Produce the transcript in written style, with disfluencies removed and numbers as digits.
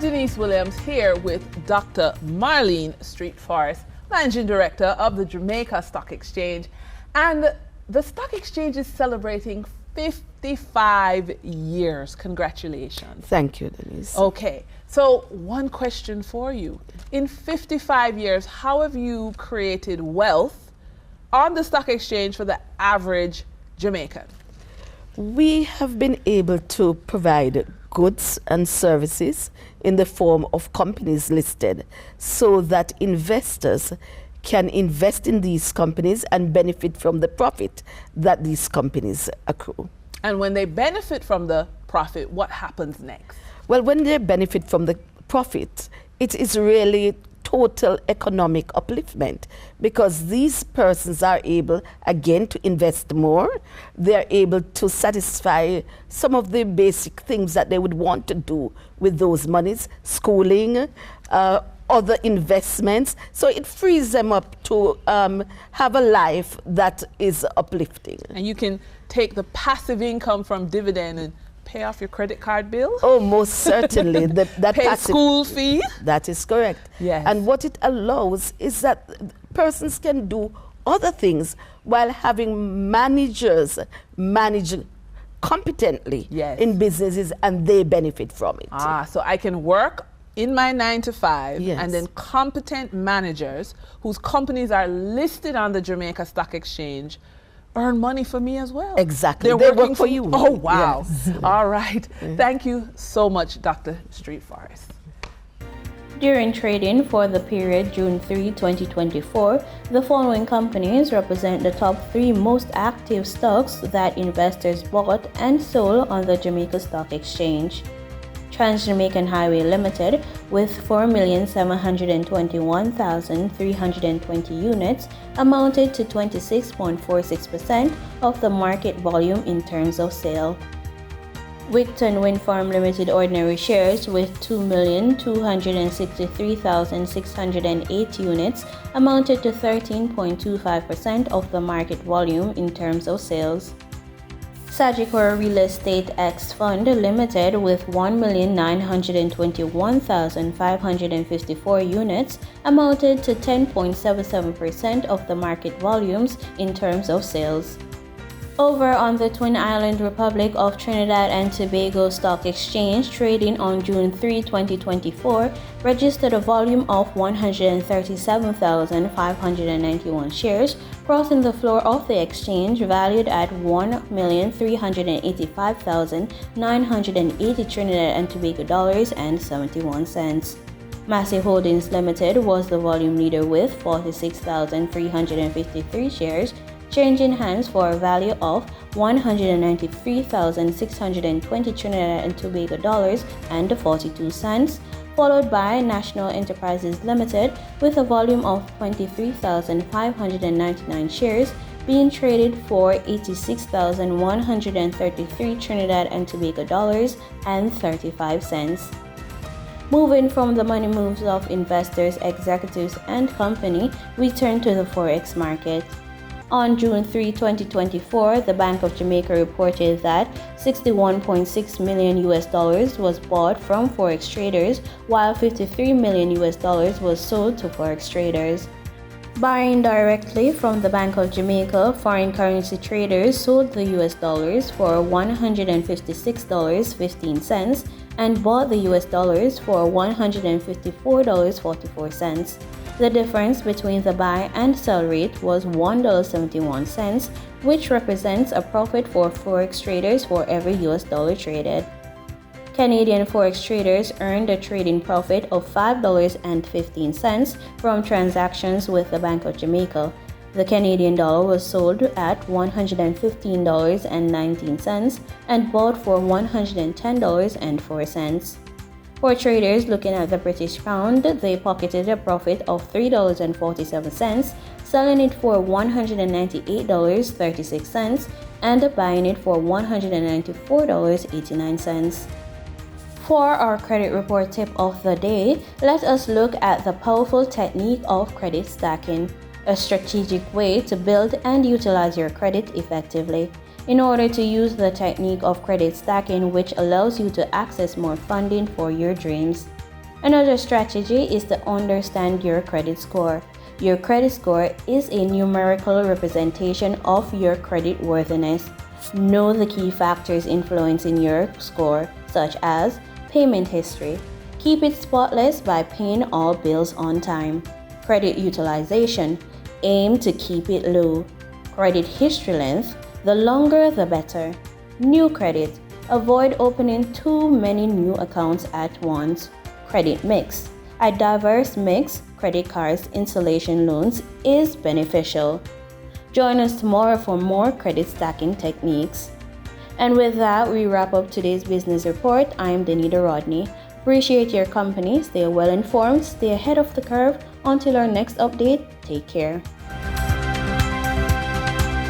Denise Williams here with Dr. Marlene Street Forrest, Managing Director of the Jamaica Stock Exchange. And the Stock Exchange is celebrating 55 years. Congratulations. Thank you, Denise. Okay, so one question for you. In 55 years, how have you created wealth on the Stock Exchange for the average Jamaican? We have been able to provide goods and services in the form of companies listed so that investors can invest in these companies and benefit from the profit that these companies accrue. And when they benefit from the profit, what happens next? Well, when they benefit from the profit, it is really total economic upliftment because these persons are able, again, to invest more. They're able to satisfy some of the basic things that they would want to do with those monies, schooling, other investments. So it frees them up to have a life that is uplifting. And you can take the passive income from dividend and pay off your credit card bill? Oh, most certainly. that pay school fees? That is correct. Yes. And what it allows is that persons can do other things while having managers manage competently in businesses and they benefit from it. So I can work in my 9 to 5 Yes. and then competent managers whose companies are listed on the Jamaica Stock Exchange earn money for me as well. Exactly. They work for you. Oh, wow. Yes. All right. Thank you so much, Dr. Street Forrest. During trading for the period June 3, 2024, the following companies represent the top 3 most active stocks that investors bought and sold on the Jamaica Stock Exchange. Trans-Jamaican Highway Limited with 4,721,320 units amounted to 26.46% of the market volume in terms of sale. Wigton Wind Farm Limited ordinary shares with 2,263,608 units amounted to 13.25% of the market volume in terms of sales. Sagicor Real Estate X Fund Limited with 1,921,554 units amounted to 10.77% of the market volumes in terms of sales. Over on the Twin Island Republic of Trinidad and Tobago Stock Exchange, trading on June 3, 2024, registered a volume of 137,591 shares, crossing the floor of the exchange valued at 1,385,980 Trinidad and Tobago dollars and 71 cents. Massey Holdings Limited was the volume leader with 46,353 shares, changing hands for a value of 193,620 Trinidad and Tobago dollars and 42 cents, followed by National Enterprises Limited with a volume of 23,599 shares being traded for 86,133 Trinidad and Tobago dollars and 35 cents. Moving from the money moves of investors, executives, and company, we turn to the Forex market. On June 3, 2024, the Bank of Jamaica reported that $61.6 million was bought from Forex traders, while $53 million was sold to Forex traders. Buying directly from the Bank of Jamaica, foreign currency traders sold the US dollars for $156.15 and bought the US dollars for $154.44. The difference between the buy and sell rate was $1.71, which represents a profit for Forex traders for every US dollar traded. Canadian Forex traders earned a trading profit of $5.15 from transactions with the Bank of Jamaica. The Canadian dollar was sold at $115.19 and bought for $110.04. For traders looking at the British pound, they pocketed a profit of $3.47, selling it for $198.36 and buying it for $194.89. For our credit report tip of the day, let us look at the powerful technique of credit stacking, a strategic way to build and utilize your credit effectively. In order to use the technique of credit stacking, which allows you to access more funding for your dreams, Another strategy is to understand your credit score. Your credit score is a numerical representation of your credit worthiness. Know the key factors influencing your score, such as payment history. Keep it spotless by paying all bills on time. Credit utilization. Aim to keep it low. Credit history length. The longer the better. New credit. Avoid opening too many new accounts at once. Credit mix. A diverse mix, credit cards, installation loans, is beneficial. Join us tomorrow for more credit stacking techniques. And with that, we wrap up today's business report. I am Danita Rodney. Appreciate your company. Stay well informed. Stay ahead of the curve. Until our next update, take care.